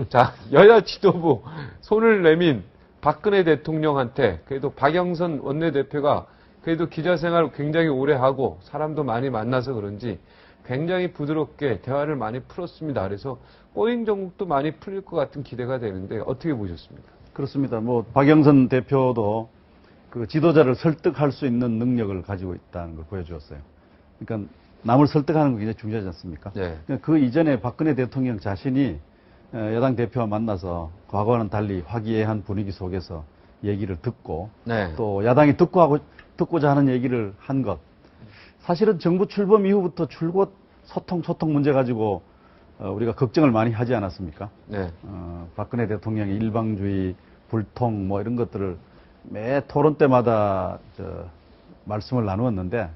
자, 여야 지도부 손을 내민 박근혜 대통령한테 그래도 박영선 원내대표가 그래도 기자 생활을 굉장히 오래 하고 사람도 많이 만나서 그런지 굉장히 부드럽게 대화를 많이 풀었습니다. 그래서 꼬인 정국도 많이 풀릴 것 같은 기대가 되는데 어떻게 보셨습니까? 그렇습니다. 뭐 박영선 대표도 그 지도자를 설득할 수 있는 능력을 가지고 있다는 걸 보여주었어요. 그러니까 남을 설득하는 게 굉장히 중요하지 않습니까? 네. 그러니까 그 이전에 박근혜 대통령 자신이 여당 대표와 만나서 과거와는 달리 화기애애한 분위기 속에서 얘기를 듣고 네. 또 야당이 듣고자 하는 얘기를 한 것. 사실은 정부 출범 이후부터 줄곧 소통 문제 가지고 우리가 걱정을 많이 하지 않았습니까? 네. 박근혜 대통령의 일방주의, 불통 뭐 이런 것들을 매 토론 때마다 말씀을 나누었는데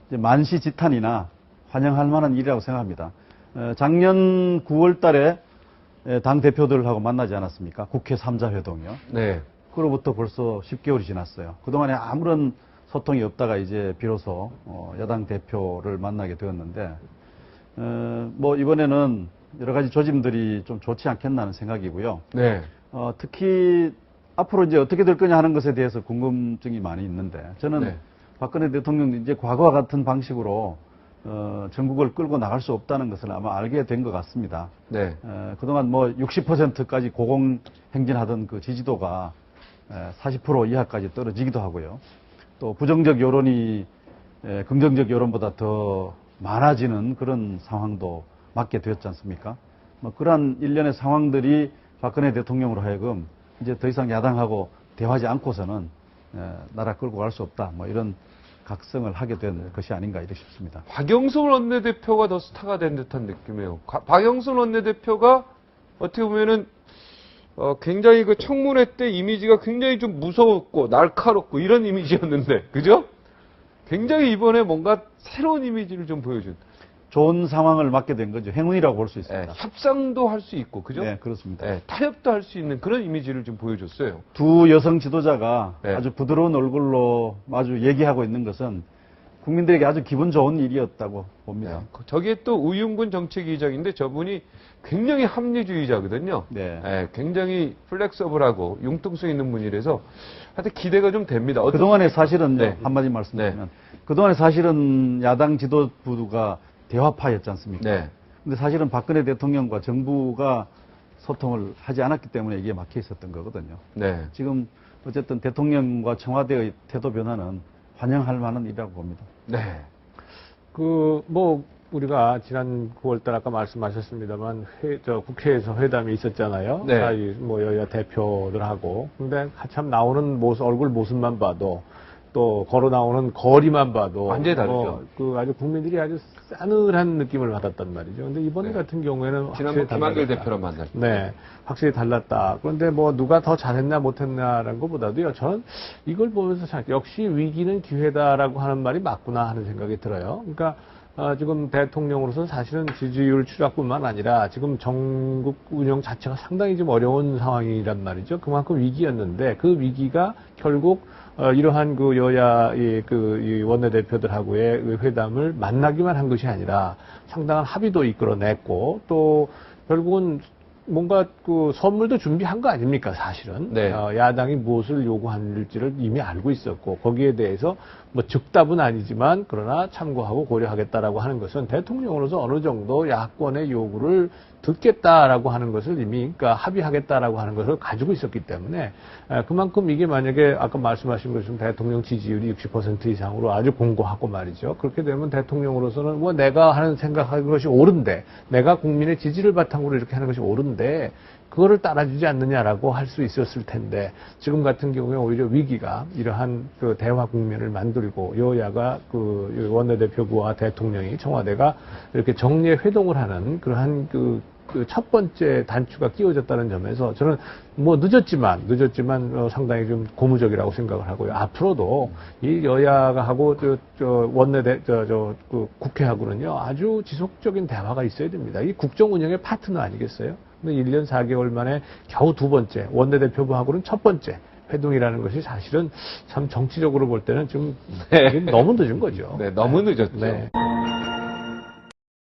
이제 만시지탄이나 환영할 만한 일이라고 생각합니다. 작년 9월 달에 당 대표들하고 만나지 않았습니까? 국회 3자 회동이요. 네. 그로부터 벌써 10개월이 지났어요. 그동안에 아무런 소통이 없다가 이제 비로소 야당 대표를 만나게 되었는데 뭐 이번에는 여러 가지 조짐들이 좀 좋지 않겠나 하는 생각이고요. 네. 특히 앞으로 이제 어떻게 될 거냐 하는 것에 대해서 궁금증이 많이 있는데 저는 네. 박근혜 대통령이 이제 과거와 같은 방식으로 전국을 끌고 나갈 수 없다는 것을 아마 알게 된 것 같습니다. 네. 그동안 뭐 60%까지 고공행진하던 그 지지도가 40% 이하까지 떨어지기도 하고요. 또 부정적 여론이 긍정적 여론보다 더 많아지는 그런 상황도 맞게 되었지 않습니까? 뭐 그러한 일련의 상황들이 박근혜 대통령으로 하여금 이제 더 이상 야당하고 대화하지 않고서는 나라 끌고 갈 수 없다. 뭐 이런 각성을 하게 된 것이 아닌가 이렇게 싶습니다. 박영선 원내대표가 더 스타가 된 듯한 느낌이에요. 박영선 원내대표가 어떻게 보면은 굉장히 그 청문회 때 이미지가 굉장히 좀 무서웠고 날카롭고 이런 이미지였는데, 그죠? 굉장히 이번에 뭔가 새로운 이미지를 좀 보여준. 좋은 상황을 맞게 된 거죠. 행운이라고 볼 수 있습니다. 네, 협상도 할 수 있고, 그죠? 네, 그렇습니다. 네, 타협도 할 수 있는 그런 이미지를 좀 보여줬어요. 두 여성 지도자가 네. 아주 부드러운 얼굴로 마주 얘기하고 있는 것은 국민들에게 아주 기분 좋은 일이었다고 봅니다. 네, 저기에 또 우윤근 정책위의장인데 저분이 굉장히 합리주의자거든요. 네. 네, 굉장히 플렉서블하고 융통성 있는 분이라서 하여튼 기대가 좀 됩니다. 그동안에 사실은 네. 한마디 말씀드리면 그동안에 사실은 야당 지도부가 대화파였지 않습니까? 네. 근데 사실은 박근혜 대통령과 정부가 소통을 하지 않았기 때문에 이게 막혀 있었던 거거든요. 네. 지금 어쨌든 대통령과 청와대의 태도 변화는 환영할 만한 일이라고 봅니다. 네. 우리가 지난 9월달 아까 말씀하셨습니다만 국회에서 회담이 있었잖아요. 네. 여야 대표들하고. 근데 한참 나오는 얼굴 모습만 봐도 또 걸어 나오는 거리만 봐도 완전히 다르죠. 아주 국민들이 아주 싸늘한 느낌을 받았단 말이죠. 근데 이번 네. 같은 경우에는 지난번 김한길 대표랑 만날 때. 네, 확실히 달랐다. 그런데 누가 더 잘했나 못했나라는 것보다도요, 저는 이걸 보면서 역시 위기는 기회다라고 하는 말이 맞구나 하는 생각이 들어요. 그러니까 지금 대통령으로서 사실은 지지율 추락뿐만 아니라 지금 정국 운영 자체가 상당히 좀 어려운 상황이란 말이죠. 그만큼 위기였는데 그 위기가 결국 이러한 여야의 이 원내대표들하고의 회담을 만나기만 한 것이 아니라 상당한 합의도 이끌어냈고 또 결국은 뭔가 선물도 준비한 거 아닙니까, 사실은. 네. 야당이 무엇을 요구할지를 이미 알고 있었고, 거기에 대해서 즉답은 아니지만, 그러나 참고하고 고려하겠다라고 하는 것은 대통령으로서 어느 정도 야권의 요구를 듣겠다라고 하는 것을 이미, 그러니까 합의하겠다라고 하는 것을 가지고 있었기 때문에, 그만큼 이게 만약에 아까 말씀하신 것처럼 대통령 지지율이 60% 이상으로 아주 공고하고 말이죠. 그렇게 되면 대통령으로서는 내가 하는 생각하는 것이 옳은데, 내가 국민의 지지를 바탕으로 이렇게 하는 것이 옳은데, 그거를 따라주지 않느냐라고 할 수 있었을 텐데, 지금 같은 경우에 오히려 위기가 이러한 대화 국면을 만들고, 여야가 원내대표부와 대통령이, 청와대가 이렇게 정례 회동을 하는 그러한 첫 번째 단추가 끼워졌다는 점에서 저는 늦었지만 상당히 좀 고무적이라고 생각을 하고요. 앞으로도 이 여야가 하고 국회하고는요 아주 지속적인 대화가 있어야 됩니다. 이 국정 운영의 파트너 아니겠어요? 근데 1년 4개월 만에 겨우 두 번째, 원내대표부하고는 첫 번째 회동이라는 것이 사실은 참 정치적으로 볼 때는 좀 너무 늦은 거죠. 네, 너무 늦었죠. 네.